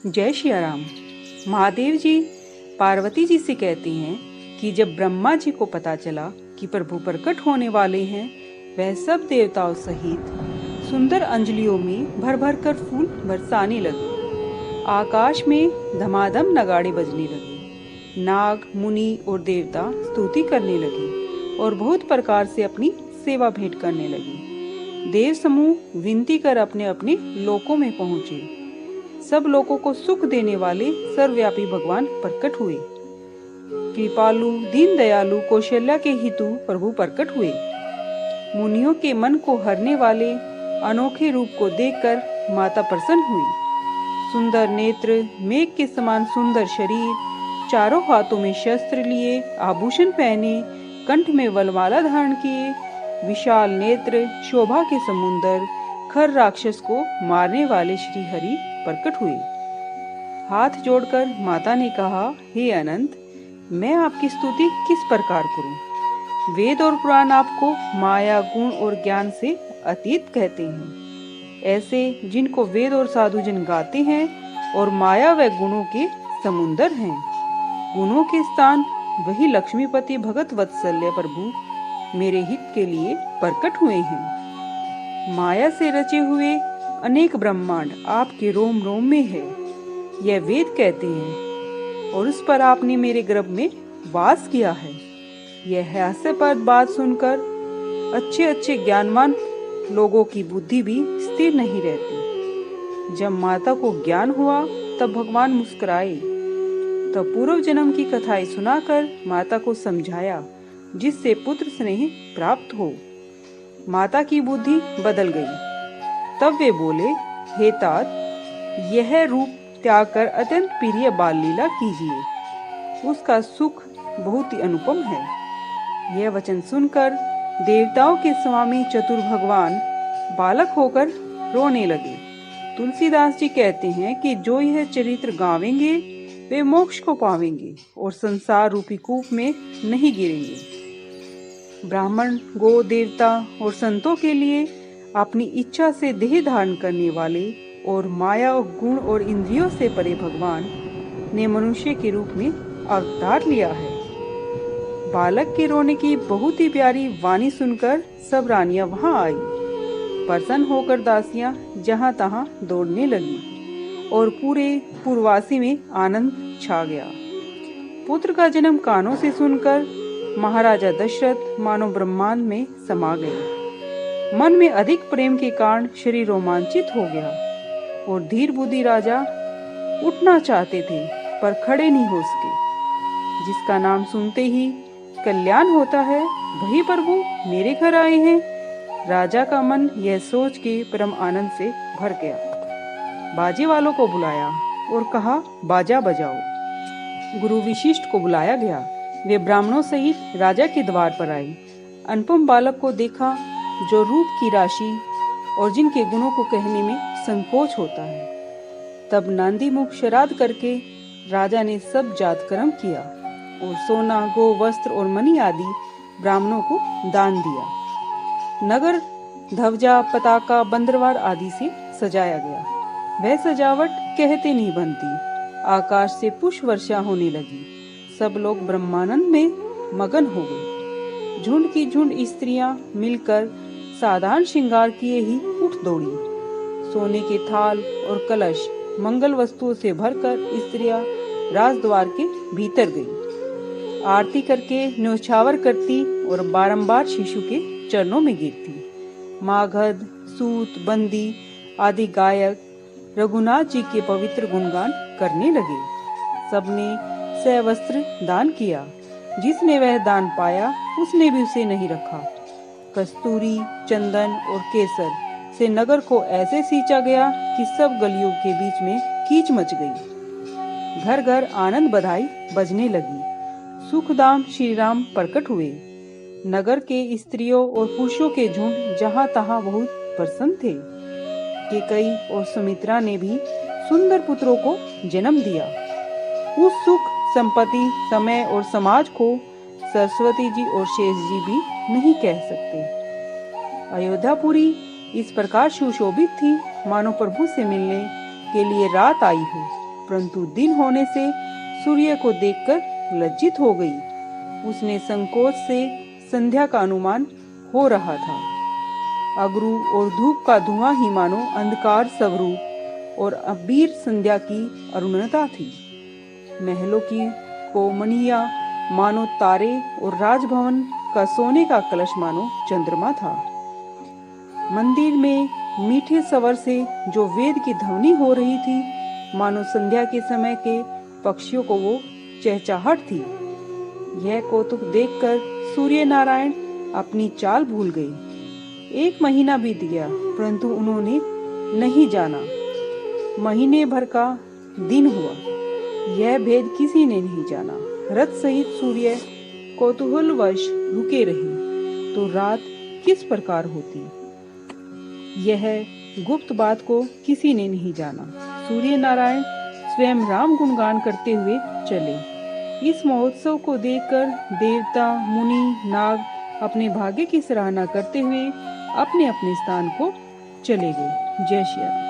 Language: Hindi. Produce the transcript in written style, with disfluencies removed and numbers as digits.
जय सिया राम। महादेव जी पार्वती जी से कहते हैं कि जब ब्रह्मा जी को पता चला कि प्रभु प्रकट होने वाले हैं, वह सब देवताओं सहित सुंदर अंजलियों में भर भर कर फूल बरसाने लगे। आकाश में धमाधम नगाड़े बजने लगे। नाग, मुनि और देवता स्तुति करने लगे और बहुत प्रकार से अपनी सेवा भेंट करने लगे। देव समूह विनती कर अपने अपने लोकों में पहुंचे। सब लोगों को सुख देने वाले सर्वव्यापी भगवान प्रकट हुए। कृपालु, दीन दयालु, कौशल्या के हितु प्रभु प्रकट हुए। मुनियों के मन को हरने वाले अनोखे रूप को देखकर माता प्रसन्न हुई। सुंदर नेत्र, मेघ के समान सुंदर शरीर, चारों हाथों में शस्त्र लिए, आभूषण पहने, कंठ में वलमाला धारण किए, विशाल नेत्र, शोभा के समुंदर, खर राक्षस को मारने वाले श्री हरि प्रकट हुए। हाथ जोड़कर माता ने कहा, हे अनंत, मैं आपकी स्तुति किस प्रकार करूं? वेद और पुराण आपको माया, गुण और ज्ञान से अतीत कहते हैं। ऐसे जिनको वेद और साधु जन गाते हैं और माया व गुणों के समुंदर हैं। गुणों के स्थान वही लक्ष्मीपति भगत वत्सल्य प्रभु मेरे हित के लिए प्रकट हुए हैं। माया से रचे हुए अनेक ब्रह्मांड आपके रोम रोम में है, यह वेद कहते हैं, और उस पर आपने मेरे गर्भ में वास किया है। यह हास्यास्पद बात सुनकर अच्छे अच्छे ज्ञानवान लोगों की बुद्धि भी स्थिर नहीं रहती। जब माता को ज्ञान हुआ तब भगवान मुस्कुराए। तब पूर्व जन्म की कथाएं सुनाकर माता को समझाया, जिससे पुत्र स्नेह प्राप्त हो। माता की बुद्धि बदल गई। तब वे बोले, हे तात, यह रूप त्याग कर अत्यंत प्रिय बाल लीला कीजिए, उसका सुख बहुत ही अनुपम है। यह वचन सुनकर देवताओं के स्वामी चतुर भगवान बालक होकर रोने लगे। तुलसीदास जी कहते हैं कि जो यह चरित्र गावेंगे वे मोक्ष को पावेंगे और संसार रूपी कूप में नहीं गिरेंगे। ब्राह्मण, गो, देवता और संतों के लिए अपनी इच्छा से देह धारण करने वाले और माया, गुण और इंद्रियों से परे भगवान ने मनुष्य के रूप में अवतार लिया है। बालक के रोने की बहुत ही प्यारी वाणी सुनकर सब रानियां वहां आई। प्रसन्न होकर दासियां जहां तहां दौड़ने लगी और पूरे पूर्वासी में आनंद छा गया। पुत्र का जन्म कानों से सुनकर महाराजा दशरथ मानो ब्रह्मांड में समा गए। मन में अधिक प्रेम के कारण शरीर रोमांचित हो गया और धीर बुद्धि राजा उठना चाहते थे पर खड़े नहीं हो सके। जिसका नाम सुनते ही कल्याण होता है, वही प्रभु मेरे घर आए हैं। राजा का मन यह सोच के परम आनंद से भर गया। बाजे वालों को बुलाया और कहा, बाजा बजाओ। गुरु विशिष्ट को बुलाया गया। वे ब्राह्मणों सहित राजा के द्वार पर आए। अनुपम बालक को देखा, जो रूप की राशि और जिनके गुणों को कहने में संकोच होता है। तब नांदी मुख श्राद्ध करके राजा ने सब जात कर्म किया और सोना, गो, वस्त्र और मणि आदि ब्राह्मणों को दान दिया। नगर ध्वजा, पताका, बंदरवार आदि से सजाया गया। वह सजावट कहते नहीं बनती। आकाश से पुष्प वर्षा होने लगी। सब लोग ब्रह्मानंद में मगन हो गए। झुंड की झुंड स्त्रियां मिलकर साधारण श्रृंगार किए ही उठ दौड़ी। सोने के थाल और कलश, मंगल वस्तुओं से भरकर स्त्रियां राजद्वार के भीतर गई। आरती करके न्यौछावर करती और बारंबार शिशु के चरणों में गिरती। मागध, सूत, बंदी आदि गायक रघुनाथ जी के पवित्र गुणगान करने लगे। सबने सवस्त्र दान किया। जिसने वह दान पाया उसने भी उसे नहीं रखा। कस्तूरी, चंदन और केसर से नगर को ऐसे सींचा गया कि सब गलियों के बीच में कीच मच गई। घर घर आनंद बधाई बजने लगी। सुखदाम श्री राम प्रकट हुए। नगर के स्त्रियों और पुरुषों के झुंड जहां तहां बहुत प्रसन्न थे। केकई और सुमित्रा ने भी सुंदर पुत्रों को जन्म दिया। उस सुख, संपत्ति, समय और समाज को सरस्वती जी और शेष जी भी नहीं कह सकते। अयोध्यापुरी इस प्रकार सुशोभित थी मानो प्रभु से मिलने के लिए रात आई हो। परंतु दिन होने से सूर्य को देखकर लज्जित हो गई। उसने संकोच से संध्या का अनुमान हो रहा था। अगरू और धूप का धुआं ही मानो अंधकार स्वरूप और अबीर संध्या की अरुणता थी। महलों की कोमनिया मानो तारे और राजभवन का सोने का कलश मानो चंद्रमा था। मंदिर में मीठे स्वर से जो वेद की ध्वनि हो रही थी, मानो संध्या के समय के पक्षियों को वो चहचहाट थी। यह कौतुक देखकर सूर्य नारायण अपनी चाल भूल गए। 1 महीना बीत गया, परंतु उन्होंने नहीं जाना। महीने भर का दिन हुआ, यह भेद किसी ने नहीं जाना। रथ सहित सूर्य कौतूहलवश रुके रहे तो रात किस प्रकार होती, यह गुप्त बात को किसी ने नहीं जाना। सूर्य नारायण स्वयं राम गुणगान करते हुए चले। इस महोत्सव को देखकर देवता, मुनि, नाग अपने भाग्य की सराहना करते हुए अपने अपने स्थान को चले गए। जय श्री राम।